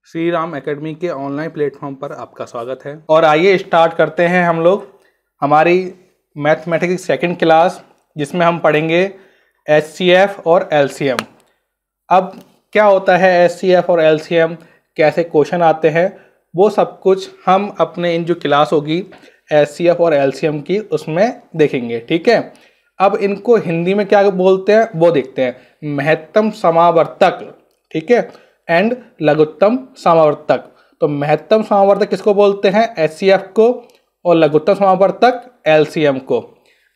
Shri Ram academy के online platform पर आपका स्वागत है। और आइए स्टार्ट करते हैं हम लोग हमारी मैथमेटिक्स सेकंड क्लास, जिसमें हम पढ़ेंगे एचसीएफ और एलसीएम। अब क्या होता है एचसीएफ और एलसीएम, कैसे क्वेश्चन आते हैं, वो सब कुछ हम अपने इन जो क्लास होगी एचसीएफ और एलसीएम की उसमें देखेंगे। ठीक है, अब इनको हिंदी में क्या बोलते हैं वो देखते हैं। महत्तम समावर्तक, ठीक है, एंड लघुत्तम समावर्तक। तो महत्तम समावर्तक किसको बोलते हैं? एचसीएफ को, और लघुत्तम समावर्तक एलसीएम को।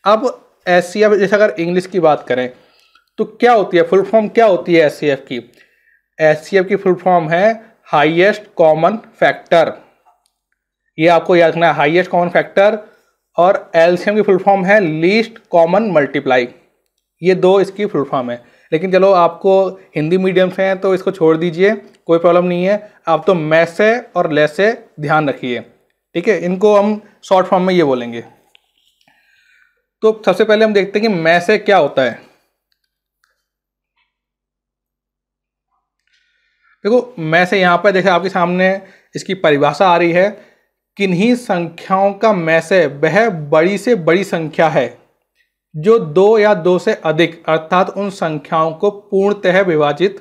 अब एचसीएफ जैसे अगर इंग्लिश की बात करें तो क्या होती है, फुल फॉर्म क्या होती है एचसीएफ की? एचसीएफ की फुल फॉर्म है हाईएस्ट कॉमन फैक्टर। ये आपको याद रखना है, हाईएस्ट कॉमन फैक्टर। और एलसीएम की फुल फॉर्म है लीस्ट कॉमन मल्टीप्लाई। ये दो इसकी फुल फॉर्म है। लेकिन चलो, आपको हिंदी मीडियम से हैं तो इसको छोड़ दीजिए, कोई प्रॉब्लम नहीं है। आप तो मैथ से और लेस से ध्यान रखिए, ठीक है। इनको हम शॉर्ट फॉर्म में ये बोलेंगे। तो सबसे पहले हम देखते हैं कि मैथ से क्या होता है। देखो, मैथ से यहाँ पर देखिए आपके सामने इसकी परिभाषा आ रही है। किन्हीं संख्याओं का मैथ से वह बड़ी से बड़ी संख्या है जो दो या दो से अधिक अर्थात उन संख्याओं को पूर्णतः विभाजित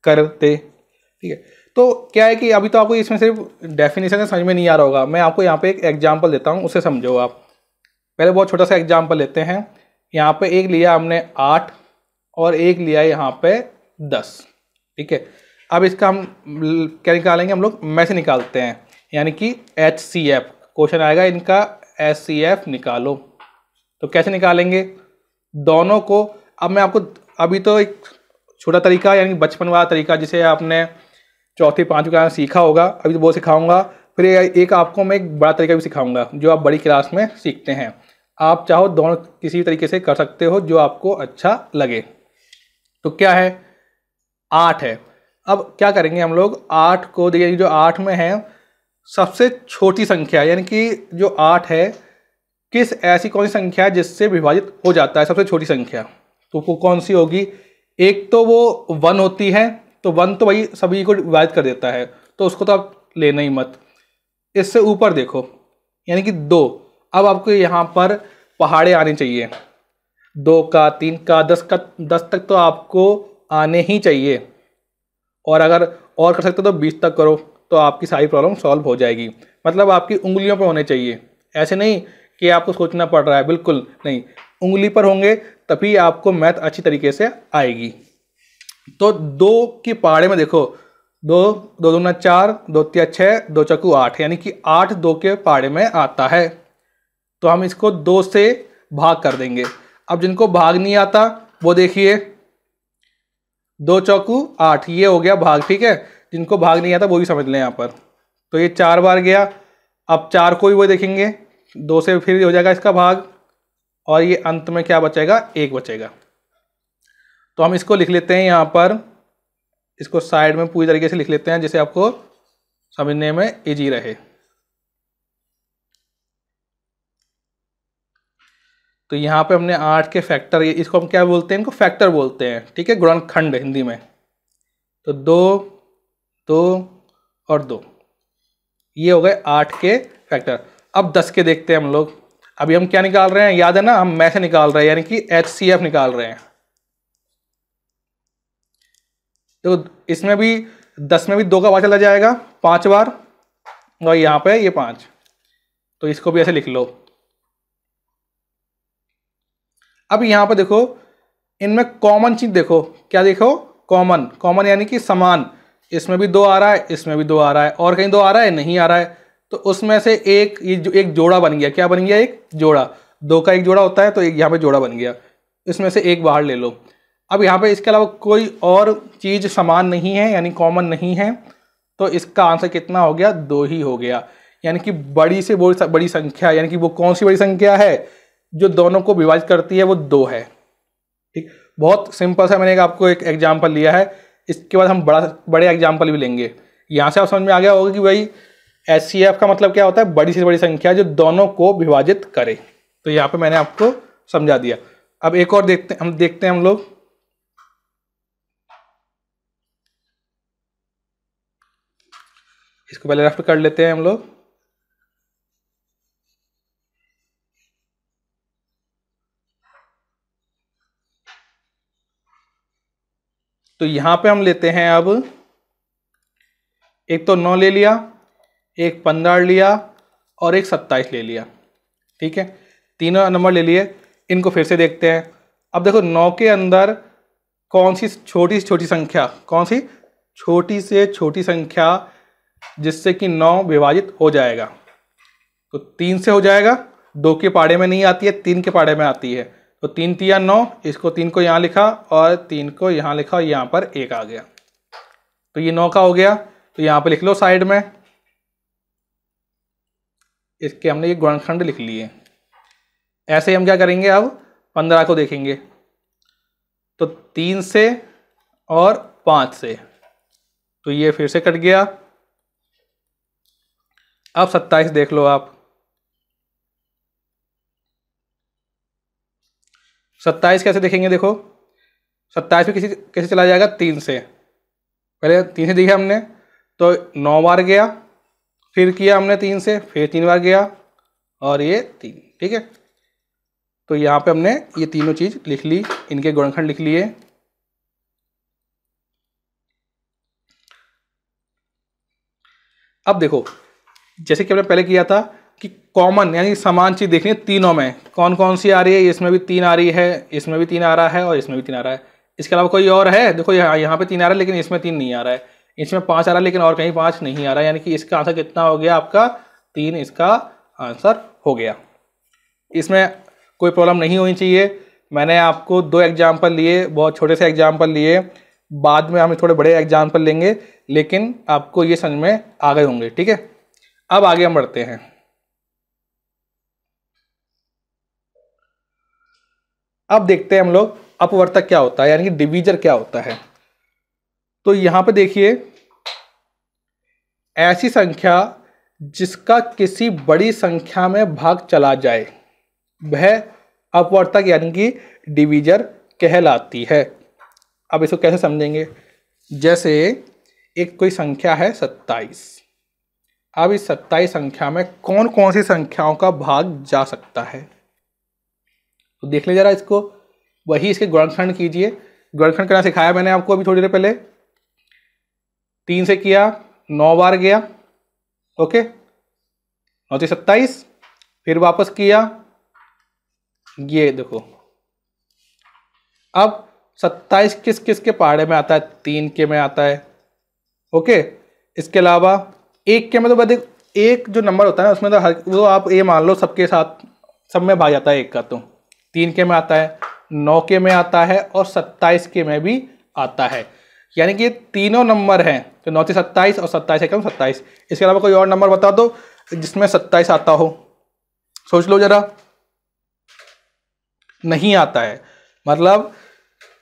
करते। ठीक है, तो क्या है कि अभी तो आपको इसमें सिर्फ डेफिनेशन समझ में नहीं आ रहा होगा। मैं आपको यहाँ पे एक एग्जांपल देता हूँ, उसे समझो आप। पहले बहुत छोटा सा एग्जांपल लेते हैं। यहाँ पे एक लिया हमने 8 और एक लिया यहाँ पे 10। ठीक है, अब इसका हम क्या निकालेंगे? हम लोग में से निकालते हैं, यानी कि एचसीएफ। क्वेश्चन आएगा इनका एचसीएफ निकालो। तो कैसे निकालेंगे दोनों को? अब मैं आपको अभी तो एक छोटा तरीका, यानी बचपन वाला तरीका जिसे आपने चौथी पाँचवीं क्लास में सीखा होगा, अभी तो वो सिखाऊंगा। फिर एक आपको मैं एक बड़ा तरीका भी सिखाऊंगा जो आप बड़ी क्लास में सीखते हैं। आप चाहो दोनों किसी तरीके से कर सकते हो जो आपको अच्छा लगे। तो क्या है, 8 है। अब क्या करेंगे हम लोग? 8 को देखिए, जो 8 में है सबसे छोटी संख्या, यानी कि जो 8 है किस ऐसी कौन सी संख्या है जिससे विभाजित हो जाता है सबसे छोटी संख्या? तो वो कौन सी होगी? एक तो वो 1 होती है, तो 1 तो भाई सभी को विभाजित कर देता है, तो उसको तो आप लेना ही मत। इससे ऊपर देखो, यानी कि 2। अब आपको यहाँ पर पहाड़े आने चाहिए, 2 का, 3 का, 10 तक तो आपको आने ही चाहिए। और अगर और कर सकते हो तो 20 तक करो, तो आपकी सारी प्रॉब्लम सॉल्व हो जाएगी। मतलब आपकी उंगलियों पर होने चाहिए, ऐसे नहीं कि आपको सोचना पड़ रहा है, बिल्कुल नहीं। उंगली पर होंगे तभी आपको मैथ अच्छी तरीके से आएगी। तो 2 की पहाड़े में देखो, 2 2 दूना 4, 2 तिया 6, 2 चौकू 8, यानी कि 8 2 के पहाड़े में आता है। तो हम इसको 2 से भाग कर देंगे। अब जिनको भाग नहीं आता वो देखिए, 2 चौकू 8, ये हो गया भाग। ठीक है, जिनको भाग नहीं आता वो भी समझ लें यहाँ पर। तो ये 4 बार गया। अब 4 को भी वो देखेंगे, 2 से फिर हो जाएगा इसका भाग, और ये अंत में क्या बचेगा? 1 बचेगा। तो हम इसको लिख लेते हैं यहाँ पर, इसको साइड में पूरी तरीके से लिख लेते हैं जिससे आपको समझने में इजी रहे। तो यहाँ पे हमने 8 के फैक्टर, इसको हम क्या बोलते हैं? इनको फैक्टर बोलते हैं। ठीक है, गुणनखंड हिंदी में। तो 2 2 और 2, ये हो गए 8 के फैक्टर। अब 10 के देखते हैं हम लोग। अभी हम क्या निकाल रहे हैं? याद है ना, हम में से निकाल रहे हैं, यानी कि एचसीएफ निकाल रहे हैं। तो इसमें भी 10 में भी 2 का भाग चला जाएगा 5 बार, और यहाँ पे ये 5। तो इसको भी ऐसे लिख लो। अब यहाँ पे देखो, इनमें कॉमन चीज देखो, क्या देखो? कॉमन। कॉमन यानी कि समान। इसमें भी 2 आ रहा है, इसमें भी 2 आ रहा है, और कहीं 2 आ रहा है? नहीं आ रहा है। तो उसमें से एक जोड़ा बन गया। क्या बन गया? एक जोड़ा। 2 का एक जोड़ा होता है, तो एक यहाँ पे जोड़ा बन गया। इसमें से एक बाहर ले लो। अब यहाँ पे इसके अलावा कोई और चीज समान नहीं है, यानी कॉमन नहीं है। तो इसका आंसर कितना हो गया? 2 ही हो गया। यानी कि बड़ी से बड़ी संख्या, यानी कि वो कौन सी बड़ी संख्या है जो दोनों को विभाजित करती है? वो 2 है। ठीक, बहुत सिंपल सा मैंने आपको एक एग्जाम्पल लिया है। इसके बाद हम बड़े एग्जाम्पल भी लेंगे। यहाँ से आप समझ में आ गया होगा कि भाई एचसीएफ का मतलब क्या होता है? बड़ी से बड़ी संख्या जो दोनों को विभाजित करे। तो यहाँ पे मैंने आपको समझा दिया। अब एक और देखते हैं हम लोग। इसको पहले रफ कर लेते हैं हम लोग। तो यहां पे हम लेते हैं अब, एक तो 9 ले लिया, एक 15 लिया और एक 27 ले लिया। ठीक है, तीनों नंबर ले लिए। इनको फिर से देखते हैं। अब देखो 9 के अंदर कौन सी छोटी से छोटी संख्या, कौन सी छोटी से छोटी संख्या जिससे कि 9 विभाजित हो जाएगा। तो 3 से हो जाएगा, 2 के पाड़े में नहीं आती है, 3 के पाड़े में आती है। तो 3 तिया 9, इसको 3 को यहाँ लिखा और 3 को यहाँ लिखा और यहाँ पर 1 आ गया। तो ये 9 का हो गया। तो यहाँ पे लिख लो साइड में, इसके हमने ये गुणनखंड लिख लिए। ऐसे हम क्या करेंगे, अब 15 को देखेंगे। तो 3 से और 5 से, तो ये फिर से कट गया। अब 27 देख लो आप। 27 कैसे देखेंगे, देखो 27 में कैसे चला जाएगा, 3 से। पहले 3 से देखा हमने तो 9 बार गया, फिर किया हमने 3 से, फिर 3 बार गया और ये 3। ठीक है, तो यहाँ पे हमने ये तीनों चीज लिख ली, इनके गुणनखंड लिख लिए। अब देखो जैसे कि हमने पहले किया था कि कॉमन यानी समान चीज देखनी है तीनों में, कौन कौन सी आ रही है। इसमें भी 3 आ रही है, इसमें भी 3 आ रहा है और इसमें भी 3 आ रहा है। इसके अलावा कोई और है, देखो यहाँ पे 3 आ रहा है लेकिन इसमें 3 नहीं आ रहा है, इसमें 5 आ रहा है लेकिन और कहीं 5 नहीं आ रहा है। यानी कि इसका आंसर कितना हो गया आपका, 3 इसका आंसर हो गया। इसमें कोई प्रॉब्लम नहीं होनी चाहिए। मैंने आपको 2 एग्जाम्पल लिए, बहुत छोटे से एग्जाम्पल लिए, बाद में हम थोड़े बड़े एग्जाम्पल लेंगे, लेकिन आपको ये समझ में आ गए होंगे। ठीक है, अब आगे हम बढ़ते हैं। अब देखते हैं हम लोग अपवर्तक क्या होता है, यानी कि डिवीजर क्या होता है। तो यहां पे देखिए, ऐसी संख्या जिसका किसी बड़ी संख्या में भाग चला जाए वह अपवर्तक यानी कि डिवीजर कहलाती है। अब इसको कैसे समझेंगे, जैसे एक कोई संख्या है 27। अब इस 27 संख्या में कौन कौन सी संख्याओं का भाग जा सकता है, तो देख ले जरा इसको। वही इसके गुणनखंड कीजिए। गुणनखंड करना सिखाया मैंने आपको अभी थोड़ी देर पहले। 3 से किया, 9 बार गया, ओके, 9 से 27, फिर वापस किया, ये देखो। अब 27 किस किस के पहाड़े में आता है, 3 के में आता है, ओके। इसके अलावा 1 के में तो बस एक जो नंबर होता है ना उसमें तो वो आप ये मान लो सबके साथ सब में भाग जाता है 1 का। तो 3 के में आता है, 9 के में आता है और 27 के में भी आता है। यानी कि तीनों नंबर हैं, तो 9 से 27 और 27 से 27। इसके अलावा कोई और नंबर बता दो जिसमें 27 आता हो, सोच लो जरा। नहीं आता है, मतलब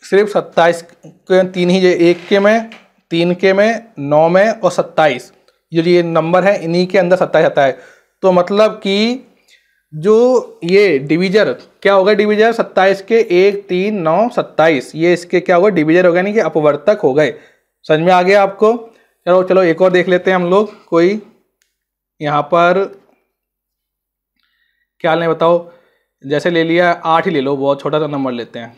सिर्फ 27 के 3 ही, 1 के में, 3 के में, 9 में और 27, ये नंबर है, इन्हीं के अंदर 27 आता है। तो मतलब कि जो ये डिवीजर क्या होगा, डिवीजर 27 के 1, 3, 9, 27, ये इसके क्या होगा, डिवीजर होगा, नहीं कि अपवर्तक हो गए। समझ में आ गया आपको। चलो चलो एक और देख लेते हैं हम लोग। कोई यहाँ पर क्या लें बताओ, जैसे ले लिया 8 ही ले लो, बहुत छोटा सा नंबर लेते हैं।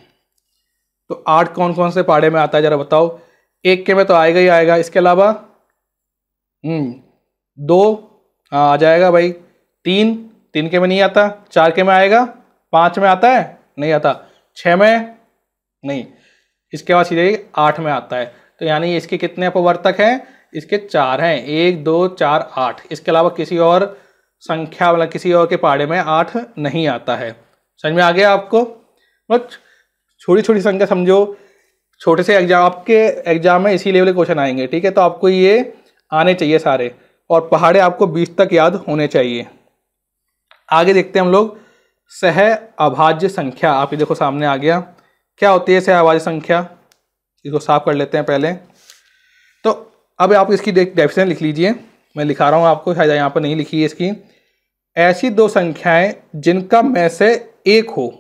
तो 8 कौन कौन से पहाड़े में आता है जरा बताओ। 1 के में तो आएगा ही आएगा, इसके अलावा 2 आ जाएगा भाई, 3 के में नहीं आता, 4 के में आएगा, 5 में आता है, नहीं आता, 6 में नहीं, इसके बाद सीधे 8 में आता है। तो यानी इसके कितने अपवर्तक हैं, इसके 4 हैं, 1, 2, 4, 8। इसके अलावा किसी और संख्या वाला किसी और के पहाड़े में 8 नहीं आता है। समझ में आ गया आपको। बस छोटी छोटी संख्या समझो, छोटे से एग्जाम, आपके एग्जाम में इसी लेवल के क्वेश्चन आएंगे। ठीक है, तो आपको ये आने चाहिए सारे, और पहाड़े आपको 20 तक याद होने चाहिए। आगे देखते हैं हम लोग सह अभाज्य संख्या। आप ये देखो सामने आ गया, क्या होती है सह अभाज्य संख्या, इसको साफ कर लेते हैं पहले। तो अब आप इसकी डेफिनेशन लिख लीजिए, मैं लिखा रहा हूँ आपको, शायद यहाँ पर नहीं लिखी है इसकी। ऐसी 2 संख्याएं जिनका में से एक हो,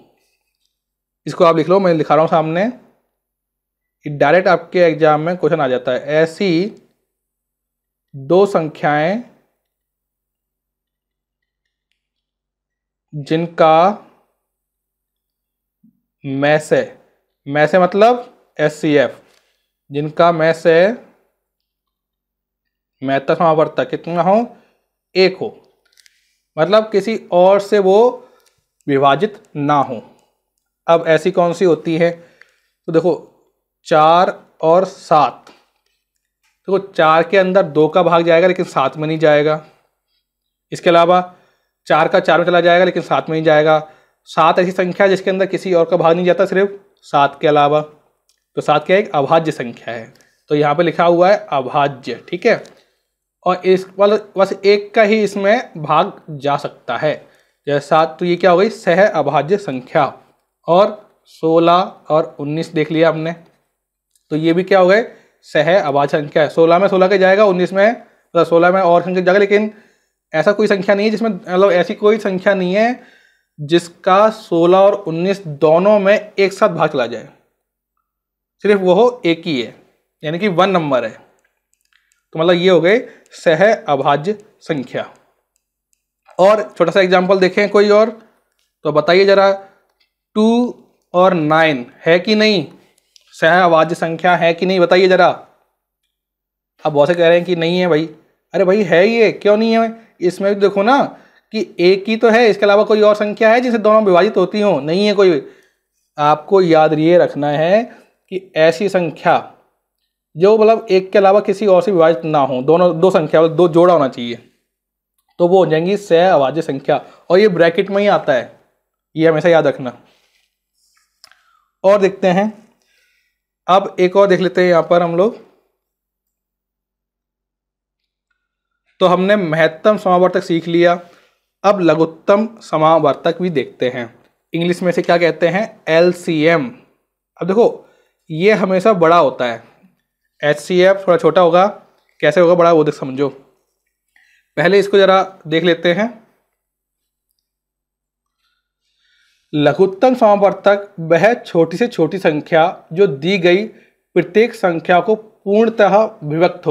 इसको आप लिख लो, मैं लिखा रहा हूँ सामने, डायरेक्ट आपके एग्जाम में क्वेश्चन आ जाता है। ऐसी दो संख्याएं जिनका मैसे मतलब HCF, जिनका मैत्र समावर्तक कितना हो, 1 हो, मतलब किसी और से वो विभाजित ना हो। अब ऐसी कौन सी होती है, तो देखो 4 और 7, देखो 4 के अंदर 2 का भाग जाएगा लेकिन 7 में नहीं जाएगा। इसके अलावा 4 का 4 में चला जाएगा लेकिन 7 में नहीं जाएगा। 7 ऐसी संख्या है जिसके अंदर किसी और का भाग नहीं जाता सिर्फ 7 के अलावा, तो 7 क्या एक अभाज्य संख्या है, तो यहाँ पे लिखा हुआ है अभाज्य, ठीक है। और इस वाला बस एक का ही इसमें भाग जा सकता है, जैसे 7, तो ये क्या हो गई सह अभाज्य संख्या। और 16 और 19 देख लिया हमने, तो ये भी क्या हो गए सह अभाज्य संख्या है। 16 में 16 के जाएगा, 19 में मतलब 16 में और संख्या जाएगा, लेकिन ऐसा कोई संख्या नहीं है जिसमें, मतलब ऐसी कोई संख्या नहीं है जिसका 16 और 19 दोनों में एक साथ भाग चला जाए, सिर्फ वो एक ही है, यानी कि 1 नंबर है। तो मतलब ये हो गए सह अभाज्य संख्या। और छोटा सा एग्जांपल देखें कोई और, तो बताइए जरा 2 और 9 है कि नहीं, सह अभाज्य संख्या है कि नहीं, बताइए जरा। अब बहुत से कह रहे हैं कि नहीं है भाई, अरे भाई है ये, क्यों नहीं है, इसमें भी देखो ना कि एक ही तो है, इसके अलावा कोई और संख्या है जिनसे दोनों विभाजित होती हो, नहीं है कोई। आपको याद ये रखना है कि ऐसी संख्या जो मतलब एक के अलावा किसी और से विभाजित ना हो, दोनों दो संख्या दो जोड़ा होना चाहिए, तो वो हो जाएंगी सह अभाज्य संख्या, और ये ब्रैकेट में ही आता है, ये हमेशा याद रखना। और देखते हैं, अब एक और देख लेते हैं यहाँ पर हम लोग। तो हमने महत्तम समावर्तक सीख लिया, अब लघुत्तम समावर्तक भी देखते हैं। इंग्लिश में से क्या कहते हैं, LCM। अब देखो ये हमेशा बड़ा होता है, HCF थोड़ा छोटा होगा, कैसे होगा बड़ा वो देख समझो। पहले इसको जरा देख लेते हैं। लघुत्तम समावर्तक वह छोटी से छोटी संख्या जो दी गई प्रत्येक संख्या को पूर्णतः विभक्त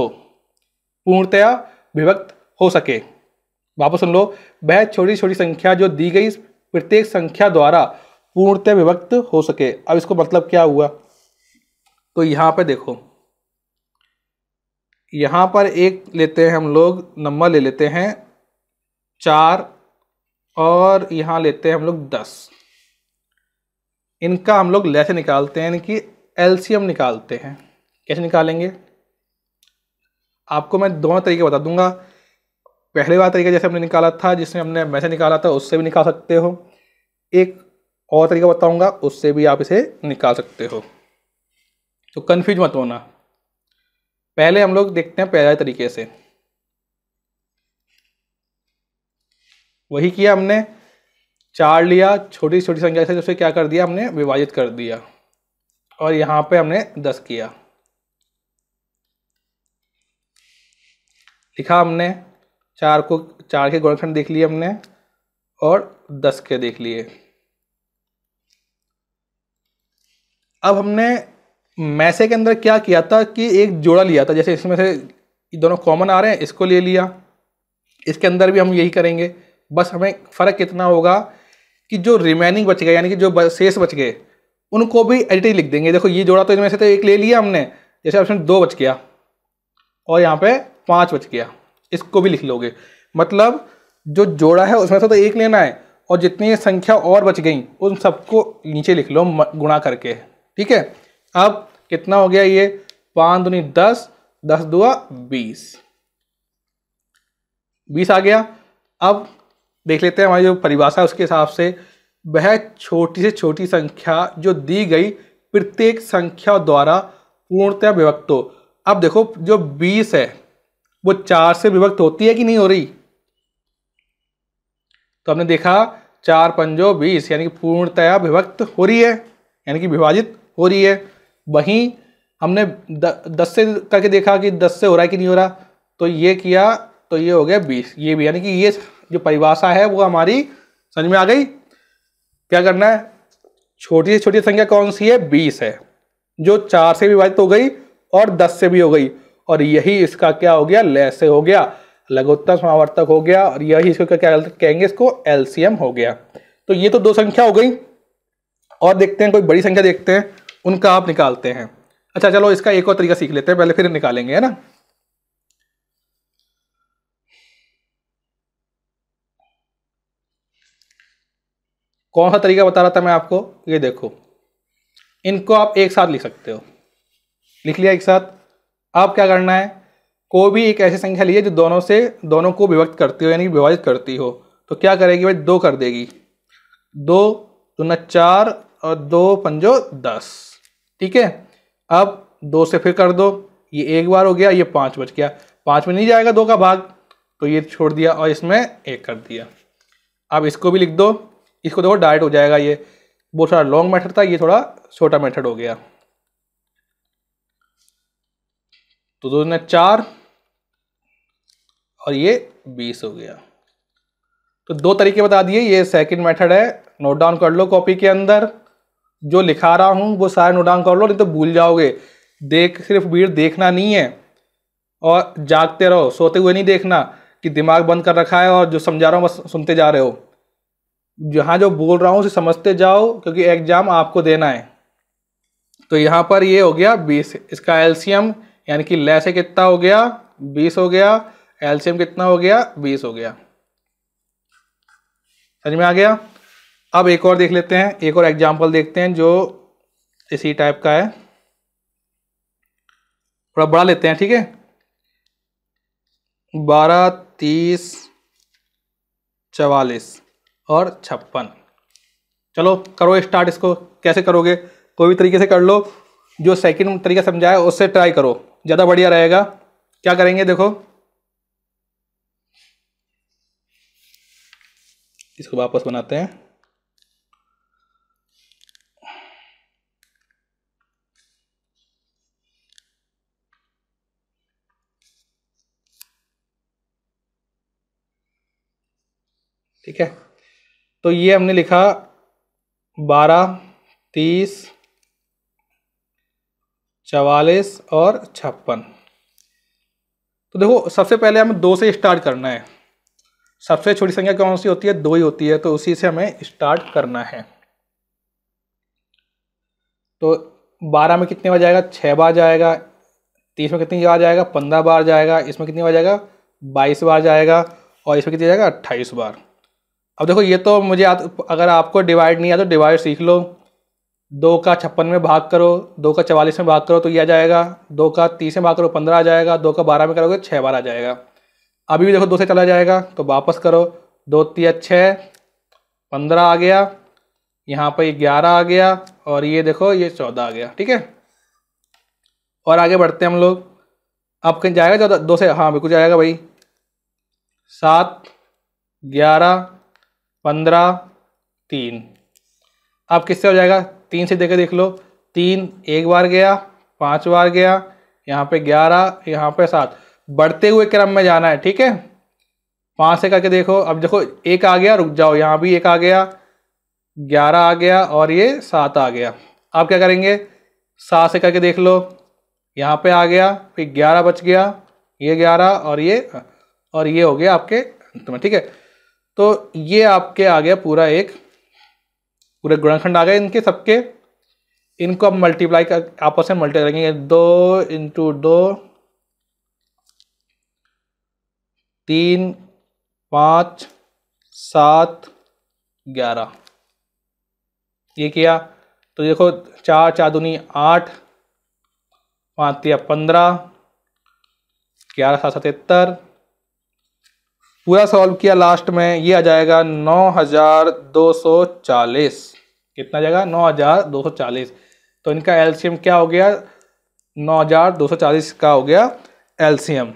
हो सके। वापस सुन लो, वह छोटी छोटी संख्या जो दी गई प्रत्येक संख्या द्वारा पूर्णतः विभक्त हो सके। अब इसको मतलब क्या हुआ, तो यहाँ पे देखो, यहाँ पर एक लेते हैं हम लोग, नंबर ले लेते हैं 4 और यहाँ लेते हैं हम लोग 10। इनका हम लोग लैसे निकालते हैं, यानी कि LCM निकालते हैं। कैसे निकालेंगे, आपको मैं दोनों तरीके बता दूंगा। पहले वाला तरीका जैसे हमने निकाला था, जिसमें हमने मैसे निकाला था, उससे भी निकाल सकते हो। एक और तरीका बताऊंगा, उससे भी आप इसे निकाल सकते हो, तो कंफ्यूज मत होना। पहले हम लोग देखते हैं पहले तरीके से। वही किया हमने, 4 लिया, छोटी छोटी संख्या से उसे क्या कर दिया हमने, विभाजित कर दिया, और यहाँ पे हमने 10 किया, लिखा हमने 4 के गुणनखंड देख लिए हमने, और 10 के देख लिए। अब हमने मैसे के अंदर क्या किया था कि एक जोड़ा लिया था, जैसे इसमें से दोनों कॉमन आ रहे हैं, इसको ले लिया। इसके अंदर भी हम यही करेंगे, बस हमें फ़र्क कितना होगा कि जो रिमेनिंग बच गए, यानी कि जो शेष बच गए, उनको भी एडिटिव लिख देंगे। देखो ये जोड़ा तो इनमें से तो एक ले लिया हमने, जैसे ऑप्शन 2 बच गया और यहाँ पे 5 बच गया, इसको भी लिख लोगे। मतलब जो जोड़ा है उसमें से तो एक लेना है, और जितनी संख्या और बच गई उन सबको नीचे लिख लो गुणा करके, ठीक है। अब कितना हो गया ये, 5 दूनी 10, 10 दुआ 20 आ गया। अब देख लेते हैं हमारी जो परिभाषा है उसके हिसाब से, वह छोटी से छोटी संख्या जो दी गई प्रत्येक संख्या द्वारा पूर्णतः विभक्त हो। अब देखो जो 20 है वो 4 से विभक्त होती है कि नहीं हो रही, तो हमने देखा 4 पंजो 20, यानी कि पूर्णतः विभक्त हो रही है, यानी कि विभाजित हो रही है। वहीं हमने 10 से करके देखा कि 10 से हो रहा है कि नहीं हो रहा, तो ये किया, तो ये हो गया 20, ये भी, यानी कि ये जो परिभाषा है वो हमारी समझ में आ गई। क्या करना है, छोटी से छोटी संख्या कौन सी है, 20 है, जो 4 से विभाजित हो गई और 10 से भी हो गई, और यही इसका क्या हो गया, लैसे हो गया, लघुत्तम समावर्तक हो गया, और यही इसको क्या कहेंगे, इसको एलसीएम हो गया। तो ये तो दो संख्या हो गई, और देखते हैं कोई बड़ी संख्या देखते हैं, उनका आप निकालते हैं। अच्छा चलो इसका एक और तरीका सीख लेते हैं पहले, फिर निकालेंगे, है ना। कौन सा तरीका बता रहा था मैं आपको, ये देखो, इनको आप एक साथ लिख सकते हो। लिख लिया एक साथ। आप क्या करना है, कोई भी एक ऐसी संख्या लीजिए जो दोनों को विभक्त करती हो, यानी विभाजित करती हो। तो क्या करेगी भाई, 2 कर देगी, 2 दूना 4 और 2 पंजो 10। ठीक है, अब 2 से फिर कर दो, ये एक बार हो गया, ये 5 बच गया, 5 में नहीं जाएगा 2 का भाग, तो ये छोड़ दिया और इसमें 1 कर दिया। अब इसको भी लिख दो, इसको देखो डायरेक्ट हो जाएगा, ये वो थोड़ा लॉन्ग मेथड था, ये थोड़ा छोटा मेथड हो गया। तो 2 दूना 4 और ये 20 हो गया। तो 2 तरीके बता दिए, ये सेकंड मेथड है, नोट डाउन कर लो कॉपी के अंदर। जो लिखा रहा हूँ वो सारे नोट डाउन कर लो, नहीं तो भूल जाओगे। सिर्फ वीडियो देखना नहीं है, और जागते रहो, सोते हुए नहीं देखना कि दिमाग बंद कर रखा है और जो समझा रहा हूँ बस सुनते जा रहे हो। जहाँ जो बोल रहा हूँ उसे समझते जाओ, क्योंकि एग्जाम आपको देना है। तो यहाँ पर ये हो गया 20, इसका एलसीएम यानी कि लैसे कितना हो गया, 20 हो गया, एलसीएम कितना हो गया, 20 हो गया। समझ में आ गया। अब एक और देख लेते हैं, एक और एग्जाम्पल देखते हैं जो इसी टाइप का है, थोड़ा बड़ा लेते हैं, ठीक है। 12, 30, 44 और 56। चलो करो स्टार्ट। इसको कैसे करोगे, कोई भी तरीके से कर लो, जो सेकंड तरीका समझाया उससे ट्राई करो, ज़्यादा बढ़िया रहेगा। क्या करेंगे देखो, इसको वापस बनाते हैं। ठीक है, तो ये हमने लिखा 12, 30, 44 और 56। तो देखो सबसे पहले हमें 2 से स्टार्ट करना है। सबसे छोटी संख्या कौन सी होती है, 2 ही होती है, तो उसी से हमें स्टार्ट करना है। तो 12 में कितने बार जाएगा, 6 बार जाएगा। 30 में कितनी बार जाएगा, 15 बार जाएगा। इसमें कितनी बार जाएगा, 22 बार जाएगा। और इसमें कितनी जाएगा, 28 बार। अब देखो ये तो मुझे अगर आपको डिवाइड नहीं आता तो डिवाइड सीख लो। 2 का 56 में भाग करो, 2 का 44 में भाग करो तो ये आ जाएगा। 2 का 30 में भाग करो 15 आ जाएगा। 2 का 12 में करोगे 6 बार आ जाएगा। अभी भी देखो 2 से चला जाएगा तो वापस करो, 2 3 6, 15 आ गया, यहाँ पर 11 आ गया, और ये देखो ये 14 आ गया। ठीक है, और आगे बढ़ते हैं हम लोग। अब कहीं जाएगा 2 से, हाँ बिल्कुल जाएगा भाई। 7, 11, 15, 3। अब किससे हो जाएगा, 3 से देख लो। 3 एक बार गया, 5 बार गया, यहाँ पे 11, यहाँ पे 7। बढ़ते हुए क्रम में जाना है, ठीक है। 5 से करके देखो, अब देखो 1 आ गया, रुक जाओ, यहाँ भी 1 आ गया, 11 आ गया, और ये 7 आ गया। आप क्या करेंगे, 7 से करके देख लो, यहाँ पे आ गया, फिर 11 बच गया, ये 11 और ये हो गया आपके अंत में। ठीक है, तो ये आपके आ गया पूरे गुणनखंड आ गए इनके सबके। इनको अब मल्टीप्लाई कर आपस में मल्टीप्लाई करेंगे, 2 × 2, 3, 5, 7, 11। ये किया तो देखो 4 4 दूनी 8, 5 3 15, 11 7 77। पूरा सॉल्व किया, लास्ट में ये आ जाएगा 9240। कितना जाएगा, 9240। तो इनका एलसीएम क्या हो गया, 9240 का हो गया एलसीएम।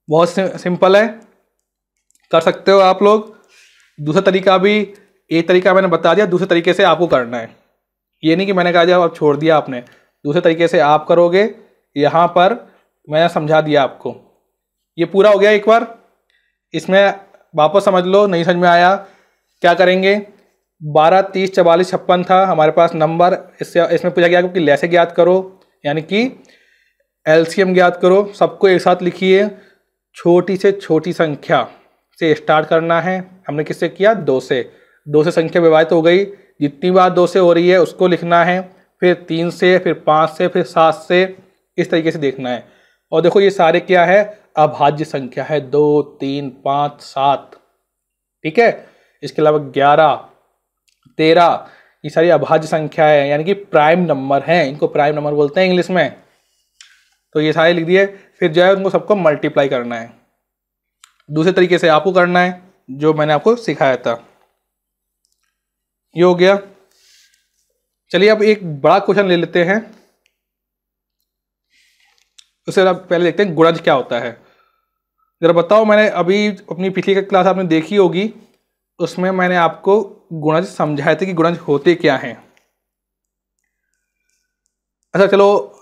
बहुत सिंपल है, कर सकते हो आप लोग। दूसरा तरीका भी, एक तरीका मैंने बता दिया, दूसरे तरीके से आपको करना है। ये नहीं कि मैंने कहा जब आप छोड़ दिया आपने, दूसरे तरीके से आप करोगे। यहाँ पर मैंने समझा दिया आपको। ये पूरा हो गया एक बार, इसमें वापस समझ लो, नहीं समझ में आया क्या करेंगे। 12 30 44 56 था हमारे पास नंबर, इसमें पूछा गया कि लैसे ज्ञात करो, यानी कि एलसीएम ज्ञात करो, सबको एक साथ लिखिए। छोटी से छोटी संख्या से स्टार्ट करना है। हमने किससे किया? 2 से। 2 से संख्या विभाजित हो गई, जितनी बार 2 से हो रही है उसको लिखना है, फिर 3 से, फिर 5 से, फिर 7 से, इस तरीके से देखना है। और देखो ये सारे क्या है? अभाज्य संख्या है, 2, 3, 5, 7, ठीक है। इसके अलावा 11, 13, ये सारी अभाज्य संख्या है, यानी कि प्राइम नंबर हैं, इनको प्राइम नंबर बोलते हैं इंग्लिश में। तो ये सारे लिख दिए, फिर जो है उनको सबको मल्टीप्लाई करना है। दूसरे तरीके से आपको करना है जो मैंने आपको सिखाया था। ये हो गया। चलिए अब एक बड़ा क्वेश्चन ले लेते हैं। उससे पहले देखते हैं गुणज क्या होता है। जरा बताओ, मैंने अभी अपनी पिछली क्लास आपने देखी होगी, उसमें मैंने आपको गुणज समझाए थे कि गुणज होते क्या हैं। अच्छा चलो,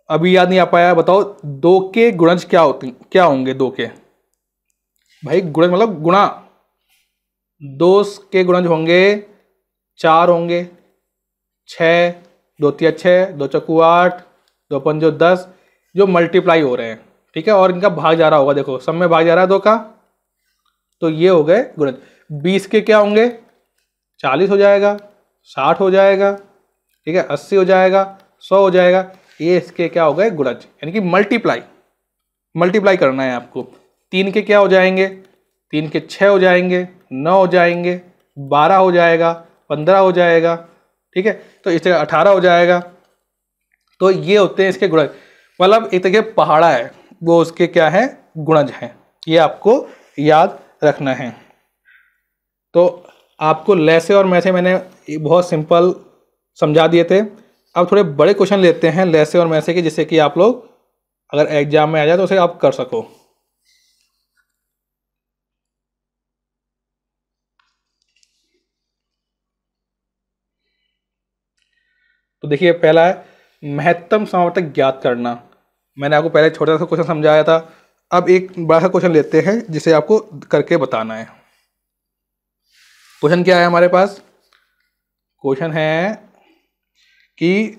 अभी याद नहीं आ पाया, बताओ 2 के गुणज क्या होंगे? 2 के भाई गुणज मतलब गुणा। 2 के गुणज होंगे 4 होंगे, 6, 2 तिया 6, 2 चौकू 8, 2 पंजो 10, जो मल्टीप्लाई हो रहे हैं, ठीक है। और इनका भाग जा रहा होगा, देखो सब में भाग जा रहा है 2 का, तो ये हो गए गुणज। 20 के क्या होंगे? 40 हो जाएगा, 60 हो जाएगा, ठीक है, 80 हो जाएगा, 100 हो जाएगा। ये इसके क्या हो गए? गुणज, यानी कि मल्टीप्लाई करना है आपको। 3 के क्या हो जाएंगे? 3 के 6 हो जाएंगे, 9 हो जाएंगे, 12 हो जाएगा, 15 हो जाएगा, ठीक है। तो इस तरह 18 हो जाएगा। तो ये होते हैं इसके गुणज, मतलब एक तरह पहाड़ा है वो उसके क्या है? गुणज हैं। ये आपको याद रखना है। तो आपको लैसे और मैसे मैंने बहुत सिंपल समझा दिए थे। अब थोड़े बड़े क्वेश्चन लेते हैं लैसे और मैसे के, जिससे कि आप लोग अगर एग्जाम में आ जाए तो उसे आप कर सको। तो देखिए पहला है महत्तम समावर्तक ज्ञात करना। मैंने आपको पहले छोटा सा क्वेश्चन समझाया था, अब एक बड़ा सा क्वेश्चन लेते हैं जिसे आपको करके बताना है। क्वेश्चन क्या है हमारे पास? क्वेश्चन है कि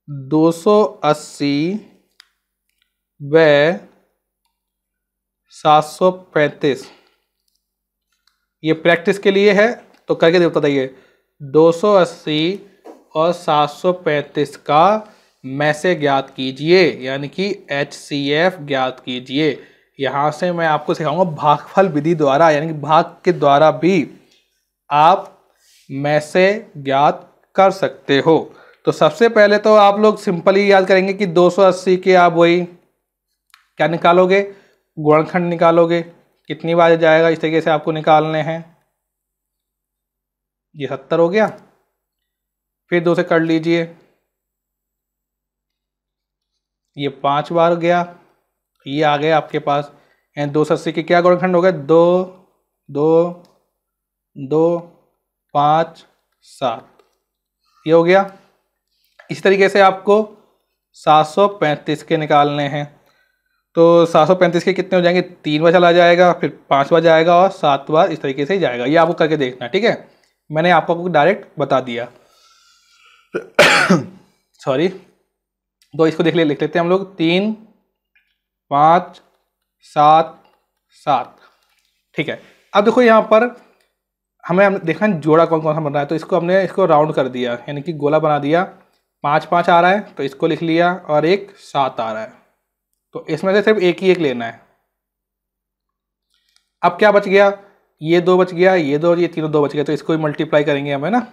280 व 735, ये प्रैक्टिस के लिए है तो करके बताइए। 280 और 735 का मैसे ज्ञात कीजिए, यानी कि HCF ज्ञात कीजिए। यहाँ से मैं आपको सिखाऊंगा भागफल विधि द्वारा, यानी कि भाग के द्वारा भी आप मैसे ज्ञात कर सकते हो। तो सबसे पहले तो आप लोग सिंपल ही याद करेंगे कि 280 के आप वही क्या निकालोगे? गुणनखंड निकालोगे, कितनी बार जाएगा इस तरीके से आपको निकालने हैं। ये 70 हो गया, फिर 2 से कर लीजिए, ये 5 बार गया, ये आ गया आपके पास। 280 के क्या गुणनखंड हो गए? 2, 2, 2, 5, 7, ये हो गया। इस तरीके से आपको 735 के निकालने हैं। तो 735 के कितने हो जाएंगे? 3 बार चला जाएगा, फिर 5 बार जाएगा और 7 बार, इस तरीके से ही जाएगा। ये आपको करके देखना है, ठीक है। मैंने आपको डायरेक्ट बता दिया। सॉरी, तो इसको लिख लेते हैं हम लोग। 3, 5, 7, 7, ठीक है। अब देखो यहाँ पर हमें देखना जोड़ा कौन कौन सा बन रहा है, तो इसको हमने इसको राउंड कर दिया, यानी कि गोला बना दिया। 5, 5 आ रहा है तो इसको लिख लिया, और एक 7 आ रहा है, तो इसमें से सिर्फ एक ही एक लेना है। अब क्या बच गया? ये 2 बच गया, ये 2, ये तीनों 2 बच गया, तो इसको ही मल्टीप्लाई करेंगे हम, है ना।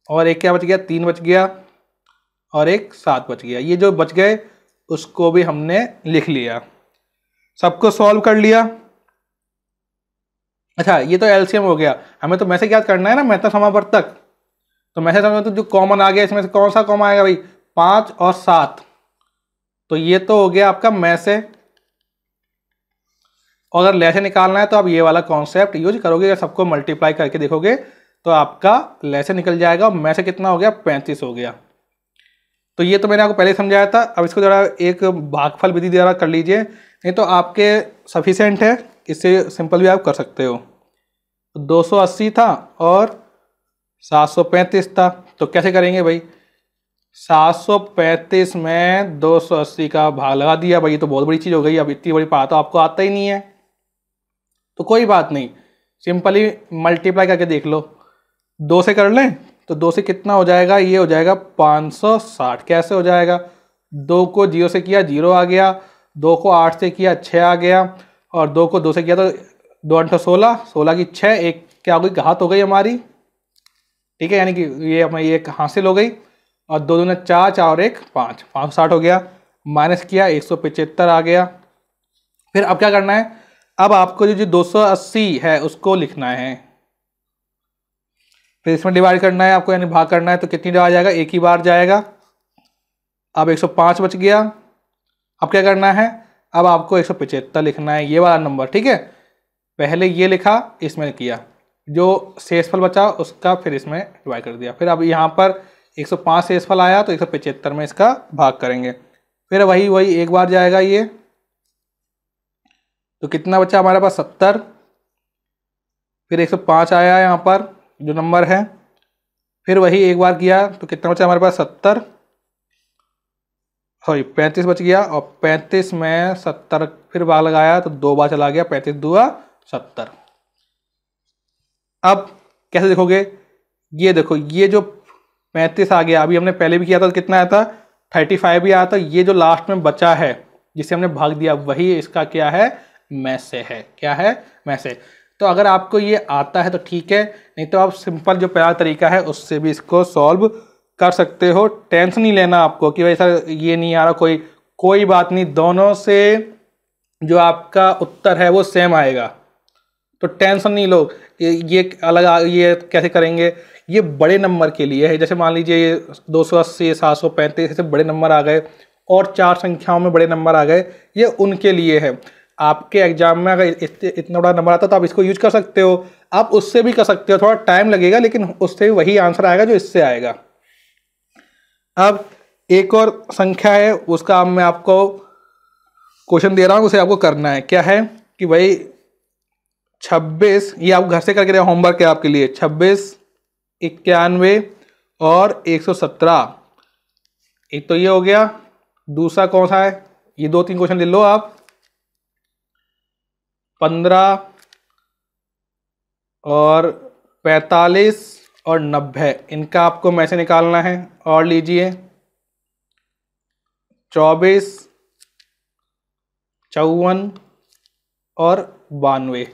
और एक क्या बच गया? 3 बच गया, और एक 7 बच गया। ये जो बच गए उसको भी हमने लिख लिया, सबको सॉल्व कर लिया। अच्छा, ये तो एलसीएम हो गया। हमें तो मैसे याद करना है ना, महत्तम समावर्तक। तो मैसे समझो तो जो कॉमन आ गया इसमें से कौन सा कॉमन आएगा भाई? 5 और 7, तो ये तो हो गया आपका मैसे। और अगर लैसे निकालना है तो आप ये वाला कॉन्सेप्ट यूज करोगे, सबको मल्टीप्लाई करके देखोगे तो आपका लैसे निकल जाएगा। मैसे कितना हो गया? 35 हो गया। तो ये तो मैंने आपको पहले समझाया था। अब इसको जरा एक भागफल विधि द्वारा कर लीजिए, नहीं तो आपके सफिशिएंट है, इससे सिंपल भी आप कर सकते हो। 280 था और 735 था, तो कैसे करेंगे भाई? 735 में 280 का भाग लगा दिया भाई, ये तो बहुत बड़ी चीज़ हो गई। अब इतनी बड़ी बात तो आपको आता ही नहीं है, तो कोई बात नहीं, सिंपली मल्टीप्लाई करके देख लो। 2 से कर लें तो 2 से कितना हो जाएगा, ये हो जाएगा 560। कैसे हो जाएगा, 2 को 0 से किया 0 आ गया, 2 को 8 से किया 6 आ गया, और 2 को 2 से किया तो 2 8 16, 16 की 6, एक क्या हो गई, घात हो गई हमारी। ठीक है, यानी कि ये हमारी एक हासिल हो गई, और 2 दूने 4, 4 और 1 5, 560 हो गया। माइनस किया 175 आ गया। फिर अब क्या करना है, अब आपको जो 280 है उसको लिखना है, फिर इसमें डिवाइड करना है आपको, यानी भाग करना है। तो कितनी बार जाएगा, एक ही बार जाएगा। अब 105 बच गया। अब क्या करना है, अब आपको 175 लिखना है, ये वाला नंबर। ठीक है, पहले ये लिखा, इसमें किया, जो शेषफल बचा उसका फिर इसमें डिवाइड कर दिया। फिर अब यहाँ पर 105 शेषफल आया तो 175 में इसका भाग करेंगे। फिर वही एक बार जाएगा ये, तो कितना बचा हमारे पास 70। फिर 105 आया यहाँ पर जो नंबर है, फिर वही एक बार किया तो कितना बचा हमारे पास 70, सॉरी 35 बच गया, और 35 में 70 फिर भाग लगाया तो 2 बार चला गया, 35 दूआ 70। अब कैसे देखोगे, ये देखो, ये जो 35 आ गया, अभी हमने पहले भी किया था तो कितना आया था, 35 भी आया था। ये जो लास्ट में बचा है जिसे हमने भाग दिया, वही इसका क्या है, में से है। क्या है, में से। तो अगर आपको ये आता है तो ठीक है, नहीं तो आप सिंपल जो पहला तरीका है उससे भी इसको सॉल्व कर सकते हो। टेंशन नहीं लेना आपको कि भाई सर ये नहीं आ रहा, कोई बात नहीं, दोनों से जो आपका उत्तर है वो सेम आएगा, तो टेंशन नहीं लो। ये अलग, ये कैसे करेंगे, ये बड़े नंबर के लिए है। जैसे मान लीजिए ये 280, 735 ऐसे बड़े नंबर आ गए, और 4 संख्याओं में बड़े नंबर आ गए, ये उनके लिए है। आपके एग्जाम में अगर इतना बड़ा नंबर आता तो आप इसको यूज कर सकते हो, आप उससे भी कर सकते हो, थोड़ा टाइम लगेगा लेकिन उससे भी वही आंसर आएगा जो इससे आएगा। अब एक और संख्या है, उसका अब मैं आपको क्वेश्चन दे रहा हूँ, उसे आपको करना है। क्या है कि भाई 26, ये आप घर से करके रहे, होमवर्क है आपके लिए। 26, 91 और 117, एक तो ये हो गया। दूसरा कौन सा है, ये 2-3 क्वेश्चन ले लो आप। 15 और 45 और 90, इनका आपको में से निकालना है। और लीजिए 24, 54 और 92,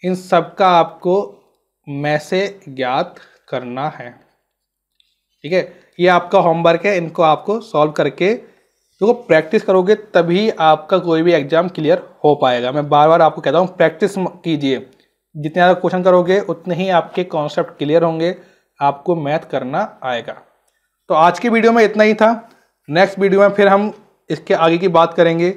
इन सब का आपको में से ज्ञात करना है। ठीक है, ये आपका होमवर्क है, इनको आपको सॉल्व करके तो प्रैक्टिस करोगे तभी आपका कोई भी एग्जाम क्लियर हो पाएगा। मैं बार बार आपको कहता हूँ प्रैक्टिस कीजिए, जितने ज़्यादा क्वेश्चन करोगे उतने ही आपके कॉन्सेप्ट क्लियर होंगे, आपको मैथ करना आएगा। तो आज की वीडियो में इतना ही था। नेक्स्ट वीडियो में फिर हम इसके आगे की बात करेंगे।